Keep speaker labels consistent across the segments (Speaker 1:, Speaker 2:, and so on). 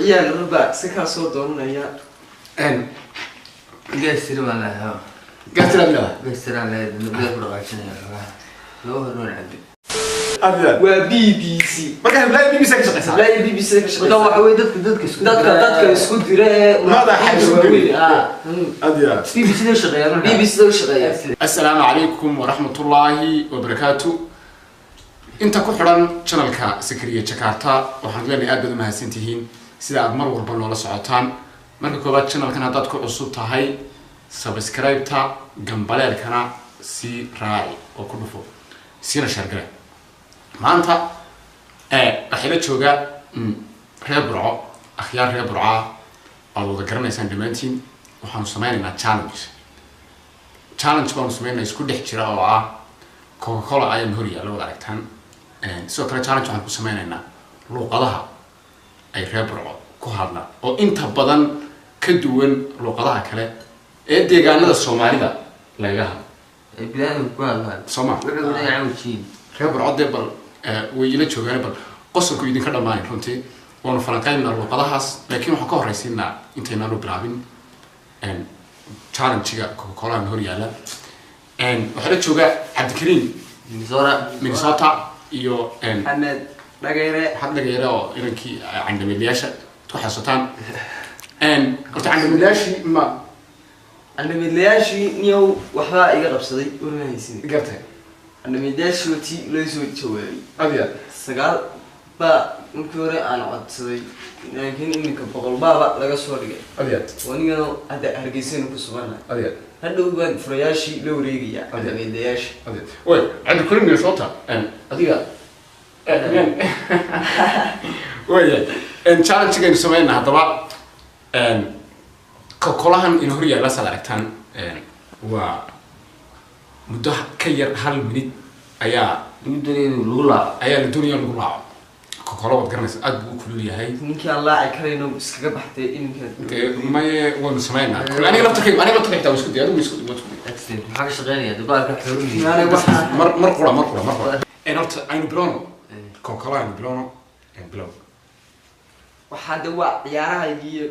Speaker 1: عيال ربع سكر صوت ونيا
Speaker 2: ان
Speaker 3: قاسر ولا
Speaker 2: قلت له
Speaker 3: قاسر على دبر عشان لو هنون عندي
Speaker 2: ابيض
Speaker 1: وبي بي سي
Speaker 2: marka la BBC ka shaqeysaa
Speaker 1: لا بي بي سي
Speaker 3: وده waxa
Speaker 1: dadka isku diray
Speaker 2: ماذا حاجه ابيض
Speaker 3: بي بي سي shaqeeyaan
Speaker 1: بي بي سي shaqeeyaan
Speaker 2: السلام عليكم ورحمة الله وبركاته انت كحران channelka Sakariya Jakarta waxaan leenahay aad baad mahadsantihiin sida aad mar walba noola socotaan marka koobaad channelkan hadaad ku cusub tahay subscribe ta gambaleelkana si raaci oo ku dhufo sina share maanta waxay la joogaa reer Burco akhyaar reer Burco oo wada garanaysan dhamaantiin waxaan sameeynaa challenge baan sameeynaa isku dhex jira oo ah Coca-Cola ayaan hor yaalo wada aragtaan sidoo kale challenge waxaan ku sameynaynaa luqadaha ay reer Burco ku hadlaan oo inta badan ka duwan luqadaha kale ee deegaanada Soomaalida laga hadlo
Speaker 3: bilaadu ku hadlaan
Speaker 2: Soomaali
Speaker 3: wuxuu yaawjiin
Speaker 2: reer Burco debal way ila joogaan bal qosolku idin ka dhamaanay runtii waanu falanqeynaa luqadahaas laakiin waxaan ka horeysiinaa intayna loo bilaabin challenge-ga Coca-Cola hor yaala waxa la jooga Cabdikariim Minnesota iyo
Speaker 1: Ahmed
Speaker 2: Dhagayre oo inankii candamilayaasha ku xasataan horta candamilayashi ma
Speaker 1: candamilayashi niyow waxba iga qabsaday warnaysin
Speaker 2: gartay
Speaker 1: candamilayashi wati loo soo jawaabay
Speaker 2: abiya
Speaker 1: sagaal ba markii hore aan codsaday laakiin iminka boqol baaba laga soo dhigay
Speaker 2: abiya
Speaker 1: wanigana hadda hargeysan ku suganaa
Speaker 2: abiya
Speaker 1: hadhow baan furayaashii la wareegaya candamilayashi
Speaker 2: abiya way Cabdikariim Minnesota adiga way challenge-ga inuu sameynaa hadaba Coca-Colahan in hor yaala sala aragtaan waa muddo ka yar hal minute ayaa la doonaya lagu laaco Coca-Cola wad garanaysa aad buu ku leeyahay
Speaker 1: ninkii Allah ay karayno iskaga baxtay inka
Speaker 2: maye waan sameynaa aniga laftarkayga isku diyaar isku
Speaker 3: maxaa ka shaqeynaya dabaalka xorriye
Speaker 2: mar qura horta aynu bilowno Coca-Cola aynu bilowno bilow
Speaker 1: waxaa dawaa ciyaaraha iyo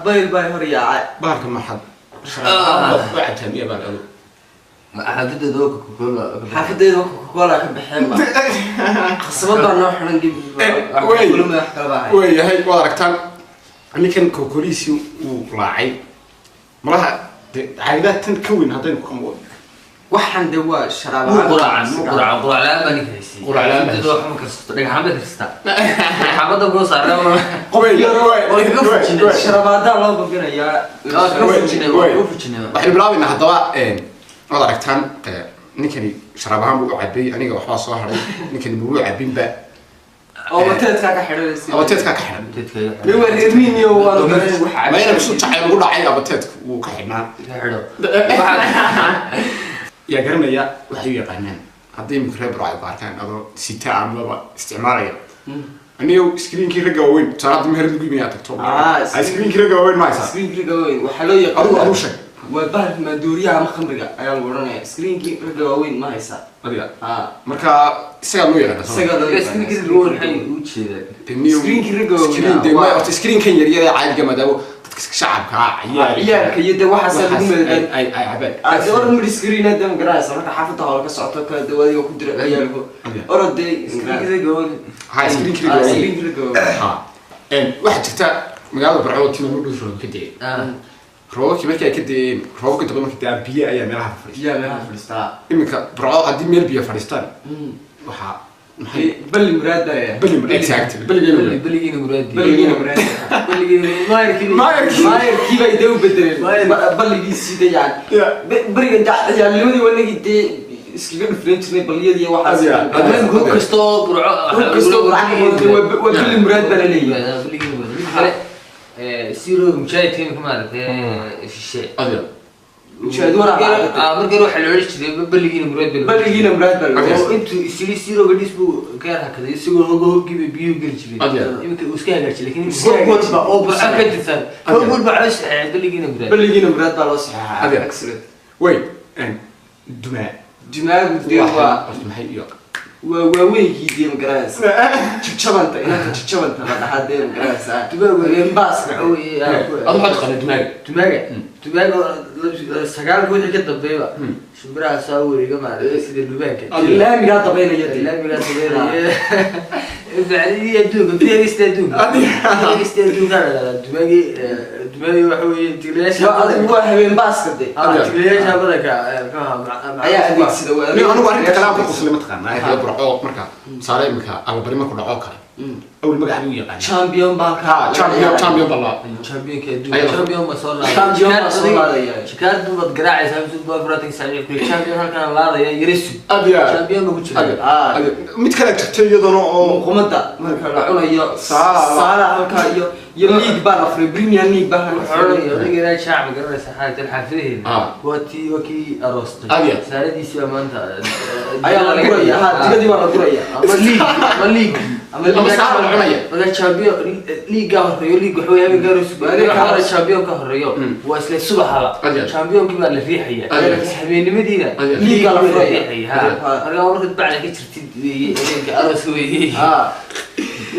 Speaker 1: باي هريا
Speaker 2: بارك ما حد بعد تنبيه بعد ألو
Speaker 3: حافظة ذوق كوكولا
Speaker 1: حافظة ذوق كوكولا كبحيم قسمت أنا إحنا نجيب
Speaker 2: وي هاي واركتان أنا كان كوكوليسي وراعي مرها عائلات تنكون هذين كم
Speaker 1: waxaan dawaa sharaab
Speaker 3: qurac la bani kaysi dad wax ma kasto dhagaxamada kasta dhagaxamada ku saaran
Speaker 1: sharaabada loo babinayaa
Speaker 2: waxay bilaabina hadaba wada aragtaan ninkani sharaabahan buu cabay aniga waxba soo haray ninkani buu cabin ba
Speaker 1: oo wateedka ka xidhanaysa
Speaker 2: wateedka ka xidhan
Speaker 1: mi wareerniyo waa
Speaker 2: ma ina ku jacayl ugu dhacay wateedku uu ka xidhnaa يا جرمية وحيو يقانين هذي مكرر برعي باركان أو ستة عملة استعمارية أنيو سكرين كي رجعوين صارت مهرب الجميع تكتب سكرين كي رجعوين ما يصير
Speaker 1: سكرين كي رجعوين وحلو يقولوا أروشة وبعد ما دورية عم خمرة أيام ورنا سكرين كي رجعوين ما يصير
Speaker 2: أبيض مركا سجل نويا
Speaker 3: سكرين كي رجعوين حين وشيء
Speaker 1: سكرين كي رجعوين
Speaker 2: سكرين دي ما سكرين كي يريا عاد جماده شعب
Speaker 1: عيال كيدا waxa sameeyay
Speaker 2: ay abad
Speaker 1: adoor mid screen adam garaas marka xaafada hawla ka socoto ka dawada ku dira ciyaalku orday screen gool
Speaker 2: hay screen gool ha waxa jirta magaalada Burco tima u dhusho ka dee roobki markay ka dee roobka daba markay biyo ayaa meelaha fadhiista iminka Burco hadii meel biyo fadhiistaan waxa
Speaker 1: بلي مراد ده
Speaker 2: بلي exactly
Speaker 3: بلي مراد
Speaker 1: ما يركي بيدو بدل بلي بيسيده يعني بريغ يعني لودي ولا جدي اسكيغن فرنش بليه دي واحد
Speaker 3: هو كستو
Speaker 1: وبلي مراد بلي
Speaker 3: سيرو مشايتين كمان في الشيء
Speaker 2: أبيض
Speaker 1: مشاهدون
Speaker 3: مركز روح العرش بلقينا
Speaker 1: مراد
Speaker 3: انتوا يصير يصيروا قديش بو كان هكذا يسووا هو جيب بيو قلت يمكن وسكان قلت لكن
Speaker 1: هو بقى او
Speaker 3: بأكد ثاني هو بقول بعش
Speaker 1: بلقينا مراد بالله صح
Speaker 2: هذا اكسلنت وين دماء
Speaker 1: دماء
Speaker 2: محي
Speaker 1: وويجي دي مقراس تشبنت انا تشبنت هذا حد مقراس تبغى باس قوي
Speaker 2: انا حد قال
Speaker 3: دماغ سجال كل كده ضبيبه شبرا ساوري جماعه سيد اللبانك
Speaker 1: لا ميغا طبينا يدي
Speaker 3: لا ميغا طبينا بعدين يدوق في يستدوق يستدوق لا دماغي وحوي تليش
Speaker 1: هو هبين باس كده
Speaker 3: تليش هبلك
Speaker 1: ayaa adeegsada
Speaker 2: anigu arrinta kalaamka qosle ma taqaanaa ay kala burco marka saare imka ama bari markuu dhaco kale aw magac uu yaqaan
Speaker 1: champion baa
Speaker 2: champion balla
Speaker 3: champion ma soo laadaya shikaad dad garaacaysa soo baabratin saacid ku champion halkan laadaya yirisu champion ma ku jira
Speaker 2: mid kale jirtay iyadana oo
Speaker 1: qumada marka la cunayo saala halka iyo league baa la furay premier league baa la furay
Speaker 3: adiga shacab garanaysa xaalada xafidiin wati waki arosta saaradiisi maanta
Speaker 1: ayaa la guraya digadi waa la guraya
Speaker 3: ama league ama saara la cunaya wada champion league horeeyo league waxa weeyaan gaarus baadka champion ka horeeyo waa isla subaxaba champion kii baa la riixaya habeenimadiina league la furaya marka marka bacda ka jirtid idinka aroos weeyay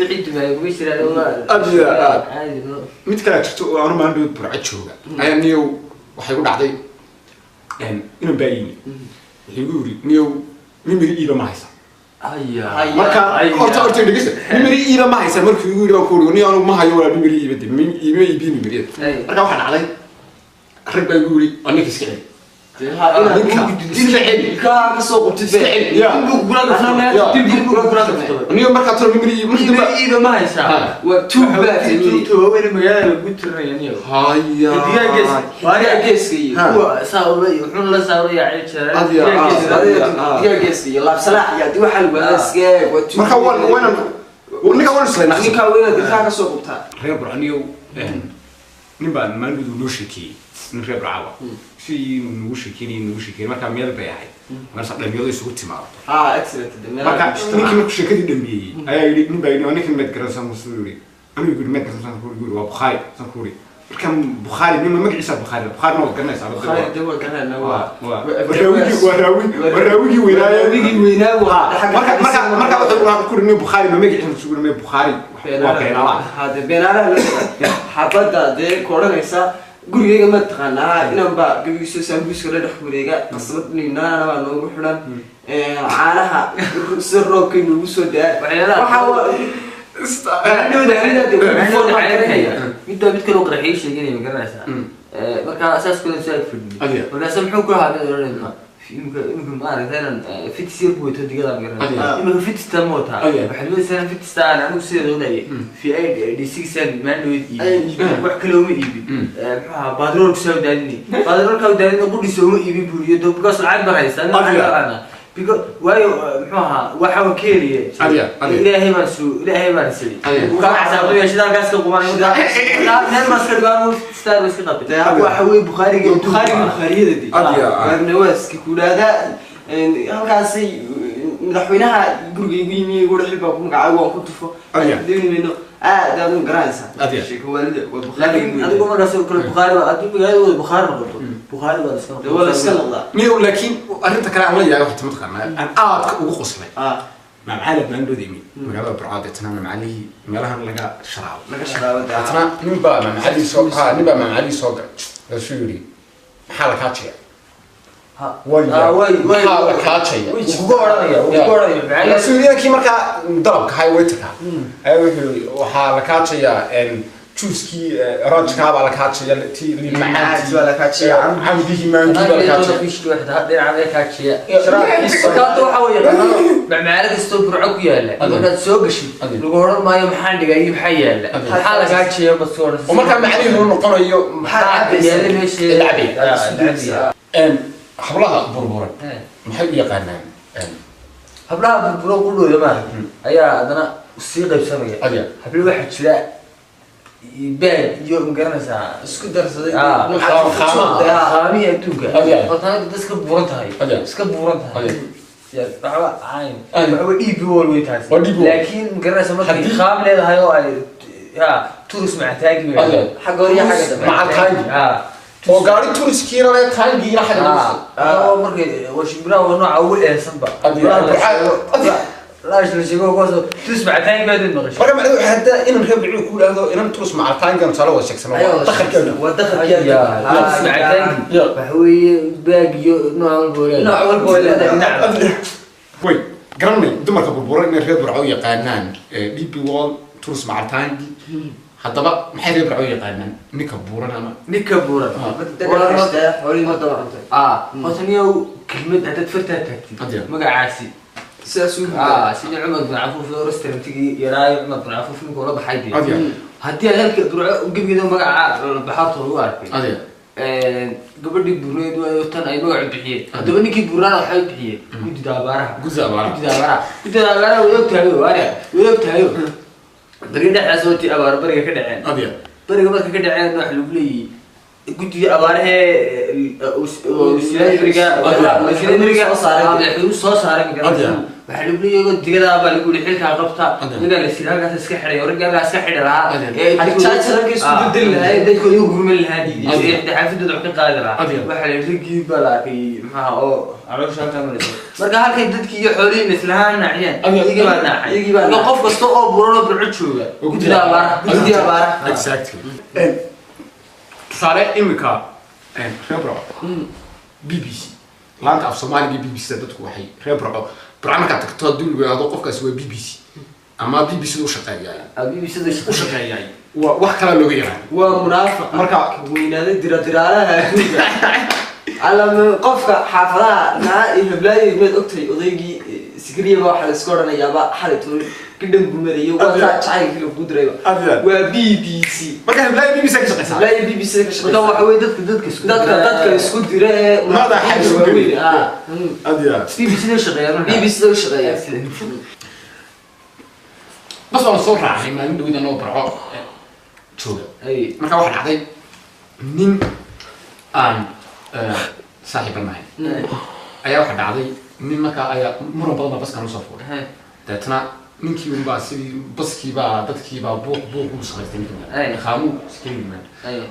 Speaker 3: wixii ma ugu jiraan waa
Speaker 2: mid kale jirto oo aanu maandhow burco jooga ayaa niyow waxay ku dhacday inuu baayini wuxuu yiri niyow mimiri iiba ma haysa marka horta dhigaysa mimiri iiba ma haysa markuu yiri waa ku niyow anu ma hayo wala mimiri iiba dib mimiri marka waxa dhacday rag baa yiri annika iska
Speaker 1: kasoo qubtid
Speaker 3: niyo marka tiro mimiri ma haysa
Speaker 1: waa
Speaker 3: tuuba magaalada ugu tirnay niyo
Speaker 2: haya
Speaker 1: geeski
Speaker 3: kuwa saaway wuxuu la saaway
Speaker 1: geeski la salax ya di waxa lagu aaskeey
Speaker 2: marka ninka waan isla
Speaker 1: ninka weena kasoo qubtaa
Speaker 2: reer buraniyo nin baan maandhow loo sheekiyay nin reer buraawa si nugu sheekeen marka meel bay ahayd marka dhamiyadu isugu timaado
Speaker 1: excellent
Speaker 2: marka ninkii markuu sheekadii dhamiyay ayaa yiri nin baa ninkan mid garanaysan musuuri anigu yiri mid garanaysan yiri waa Bukhari sankuuri marka Bukhari nin magaciisa Bukhari ma garanaysa
Speaker 1: Bukhari dawa garanayna waa
Speaker 2: waraawi weynaa marka wuxuu ku rin Bukhari ma magaciisa suugur Bukhari waa beenala
Speaker 1: hada beenala xabada de koranaysa gurigeyga ma taqaanaa inaan baa gabigiiso sambuuska la dhex wareega qasabad ninaana baa noogu xidhan caanaha si roobkay noogu soo daa
Speaker 3: midda mid kale qaraxay sheeganay ma garanaysaa marka asaas kale soo fadhiyo markaas muxuu ku hadaa يمكن ما أعرف أنا في تسير بوي تودي قدام قرنا يمكن في تستموت ها واحد مثلا في تستان أنا وسير غنائي في أي دي 6 سنة ما نود وحكلهم يبي بادرون كسر داني بادرون كسر داني أقول يسوون يبي بوري ده بقص العاد برا يستان أنا بيكو واي محها وحوا كيري إلهي ما نسوي وكان عساقي يا شيخ قاس كقومان يودا نحن مسكر قانون ستار بس كذا وحوي بخاري دي برنواس كقول هذا هالكاسي مدحوينها gurigeygu yimi ugu xilba ku magacaabo ku tufo deeynayno daadu garanaysa sheeko waalida waa Bukhari adigu markaas oo kale Bukhari waa adigu magaalada Bukhari noqoto Bukhari waa iska
Speaker 2: noqda niyo laakiin arinta kale aan la yahay waxa mataqaanaa aan aad ugu qoslay ma macalad baan doodaymi magaalada Burcad tana macali meelahan laga sharaabo tana nimba macali soo gal rasuuli maxaa la ka jiray واي كاتشي وقورانيا سوريا كي marka dalabka hay waytka waxa la kaachaya juice-ki ranchka baa la kaachaya ti limacaad baa la kaachaya amdihi maangi baa la kaachaya
Speaker 3: fish waxa hadeen aan kaachaya sharaabka waxa weeye macmaalada isto burco ku yaala markaad soo gashay lagu horan maayo maxaan dhigay maxay yaala waxa la kaachaya basoor
Speaker 2: oo marka macalihi noqonayo
Speaker 3: maxaa yaala meesha
Speaker 2: lacabi hablaha burburan maxay u yaqaanaan
Speaker 3: hablaha burburan ku dhooda ma ayaa adana sii qaybsanaya hablo waxa jira bad iyo magaranaysa
Speaker 1: isku darsaday
Speaker 3: qaami adduunka horta dadka buuran tahay iska buuran tahay waxba aan waxba dhiib way tahay laakiin magaranaysa markay qaam leedahay oo ay turus ma taagi
Speaker 1: xagga hore xagga
Speaker 2: مع التايم oo gaari turiskiina leh taangiina xagga
Speaker 3: markay washibra waa nooca ugu eesan ba لا شو شيء هو قصده تسمع تاني بعد المغش.
Speaker 2: مرة معلوم حتى إن الربع يقول هذا إن تسمع تاني كان صار وش يكسر.
Speaker 3: دخل كذا. ودخل كذا. تسمع تاني. فهوي باقي نوع البويل. نوع البويل نعم.
Speaker 2: وي قرني دمر قبل بورك من الربع رعوية قانان بي بي وال تسمع تاني. حتى بقى محل ربع رعوية قانان نكبورنا ما.
Speaker 3: نكبورنا.
Speaker 1: حولي ما طبعا.
Speaker 3: مثلاً كلمة هتتفتح تكتي. ما قاعسي.
Speaker 1: ساسون
Speaker 3: سيدي عمر بن عفوف رستر تيجي يراي عمر بن عفوف منك ولا بحيدي هدي هلك برع وقبل كده مقع بحاطه هو عارف قبل دي بريد وتن اي مقع بحيه هدي بنيكي بران وحي بحيه قد دابارها قد دابارها ويبتهيو بريد حسوتي ابار بريق كدعين بريق marka ka dhaceen wax lagu leeyahay guddiga abaaraha soo saaray waxa lagu leeyahay digada baa lagu xilka qabta niga la silaaga iska xiray wargaaga iska xiray lahaa
Speaker 1: jaajarka isku bedel lahayd
Speaker 3: dadku iyo gurmel lahayd xaafidada wax ka qaadi lahaa waxa la rigi balaaqay maxaa oo caloosha ka marayso marka halkay dadkii iyo xoolihiin islahaan naciyeen iyagii baa qof kasta oo burano burco jooga guddiga abaaraha
Speaker 2: exactly صار إمكا خبرة BBC لانك في الصومالي BBC تدك وحي خبرة برامج كتكتور دول وهذا قف كسوة BBC أما BBC وش قاية
Speaker 3: BBC
Speaker 2: وش قاية وحكلا لغيرة
Speaker 1: ومرافق مركع وين هذا درالها على قفك حافظها نا البلاي بيت أكتري وضيجي سكرية واحد سكورنا يابا حالته كدم بمرية ولا شيء في القدرة وBBC
Speaker 2: ما كان بلاي BBC كشقة
Speaker 1: بلاي BBC كشقة
Speaker 3: وده حوي دتك
Speaker 1: اسكت درا
Speaker 2: ماذا حاجة سكري أديا
Speaker 3: BBC ده شغال
Speaker 1: BBC ده شغال
Speaker 2: بس أنا صور راعي ما عنده إذا نوبر شو
Speaker 3: أي
Speaker 2: ما كان واحد عادي من صاحب المعين أي واحد عادي من ما كان أي مرة بدنا بس كانوا صفور تاتنا من كي يوم بس بس كي با دت كي با بوق وصغيرين كمان خامو سكين كمان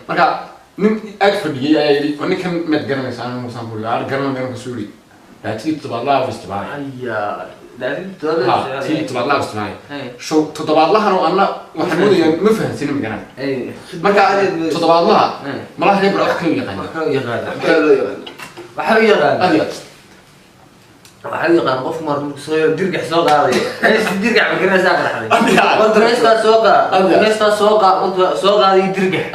Speaker 2: ما كان من أكثر بيجي أي وأنا كان متجرن إنسان موسى بقول عارف جرن جرن كسوري لا تيجي تبى الله واستباعي
Speaker 3: أيا لا
Speaker 2: تيجي تبى الله واستباعي شو تبى الله أنا وحمود يعني مفهم سينما جرن ما كان تبى الله ما له يبرأ أخوي
Speaker 3: يغني waxay yaqaan qof mar soo dirgax soo qaaday dirgax ma garanaysaa qaraxday wanda soo qaaday dirgax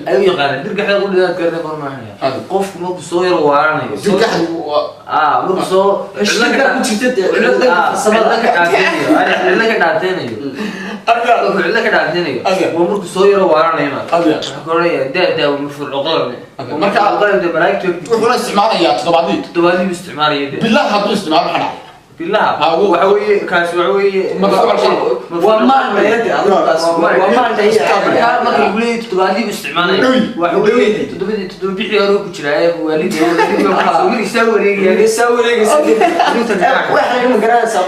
Speaker 3: ayuu yaqaan dirgaxda u dhigaad karna qormaanaya qofku markuu soo yar waanayo
Speaker 2: dirgaxdu
Speaker 3: markuu soo
Speaker 1: shaqada ku jirta
Speaker 3: samada ka dhaateenayo markuu soo yar waanayo waxa koraya daa mafruuqoon
Speaker 2: marka
Speaker 3: aqoonta malaa'iktu
Speaker 2: wuxuu isticmaalayaa toddobaadii
Speaker 3: isticmaalaya
Speaker 2: billah hadduu isticmaalo maxaa
Speaker 3: بالله وحوي كاس وحوي
Speaker 1: وما يدري وما
Speaker 3: هي ما يقولي تبالي باستعماله وحوي تدبي حيارو كجراي والدي يسوي
Speaker 1: واحد من قراصه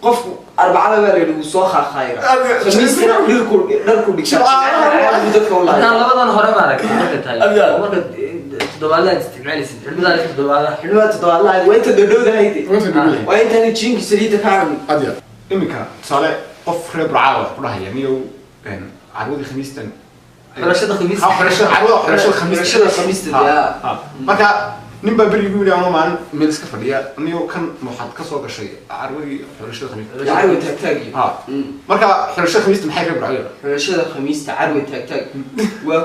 Speaker 1: قف أربعة بلد وصاخة خير خميس دركو دكتور
Speaker 3: والله أنا لبضان هرب عليك مرة تدوالله استعمالي سد حلوة
Speaker 1: تدوالله وين تدودو ده هيدي وين تاني تشينك سريت كارم
Speaker 2: أديا إمك صالح قف ربع عاوة كلها يعني عروض خميس تن
Speaker 3: فرشة خميس
Speaker 2: فرشة
Speaker 1: خميس
Speaker 2: marka nin baa beri guuri ama maan meel iska fadhiya niyo kan waxaad ka soo gashay arwadi xirashada khamiista
Speaker 1: arwadi taagtaagi
Speaker 2: marka xirashada khamiista maxay ka barayo
Speaker 1: xirashada khamiista arwadi taagtaag waa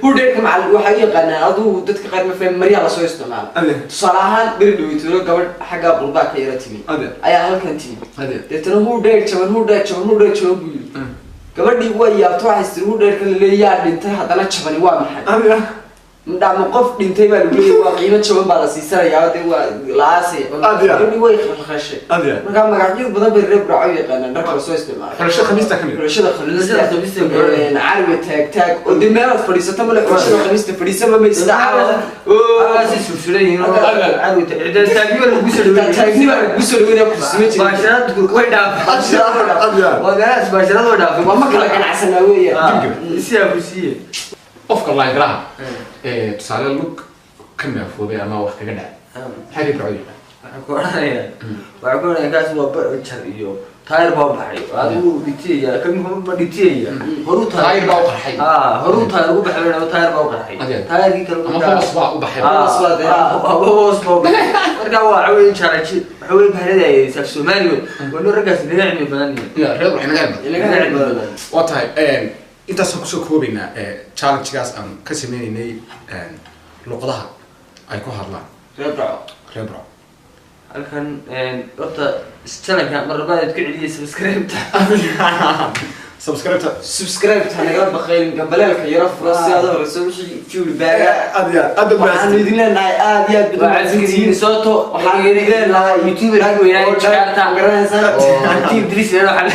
Speaker 1: hudheed macal waxa yaqaanaa aduu dadka qaar ma fahmin mariya la soo isticmaalo tusaale ahaan beri dhaweytoono gabadh xagga bulbaa ka yara timi ayaa halkan timi deetana hudheed jaban buu yiri gabadhii waa yaabto waxay istir hudheedka la leeyahay dhintay haddana jabani waa maxay ndam qof dhintay baa lagu leeyahay waa qiimo jaban baa la siisanayaa de waa laasay gabadhi way khashay marka magacyo badan bay reeb raaco yaqaanaan dharka soo isticmaala
Speaker 2: xulashada khamiista kamid
Speaker 1: xulashada khamiista carbi taag oo de meelaad fadhiisato ma leh xulashada khamiista fadhiisama ma isticmaala
Speaker 3: aasi sulsulayn carbi taagniba lagu soo dhaweeyay
Speaker 1: ku sameeyay
Speaker 3: baasharaadku way dhaafay waa gaas baasharaad way dhaafay
Speaker 1: waa ma kala ganacsanaa weeyaan
Speaker 3: si abusiye
Speaker 2: qofka la yiraahdo tusaale lug ka neefooday ama wax kaga dhacay maxay raaciyo
Speaker 3: waxaa ku oranaya kaas waa jar iyo taayir baa baxay adigu dhitiya ma dhitiya horu
Speaker 2: taayir baa u qarxay
Speaker 3: horu taayir ugu baxay taayir baa u qarxay taayirkii kale
Speaker 2: ama hoos baa u baxay
Speaker 3: hoos baa marka waa cawin jaraji waxay bahalada ay Soomaaliya wano ragaas laga cilmi badan
Speaker 2: ya reer waxay naga cilmi badan waa tahay intaas ku soo koobaynaa challenge-gaas aan ka sameeynay luqadaha ay ku hadlaan reebro
Speaker 3: halkan horta challenge-ka marbaad ku celiyay
Speaker 1: subscribe ta naga baqayn gambaleelka yara furasiyada hore soo jiil baaga waxaan idin leenahay aad iyo aad
Speaker 3: badan macalimiin sooto waxaan idin leenahay YouTube-ga weynaa jaarta
Speaker 1: garanaysaa
Speaker 3: oo team Idris waxaan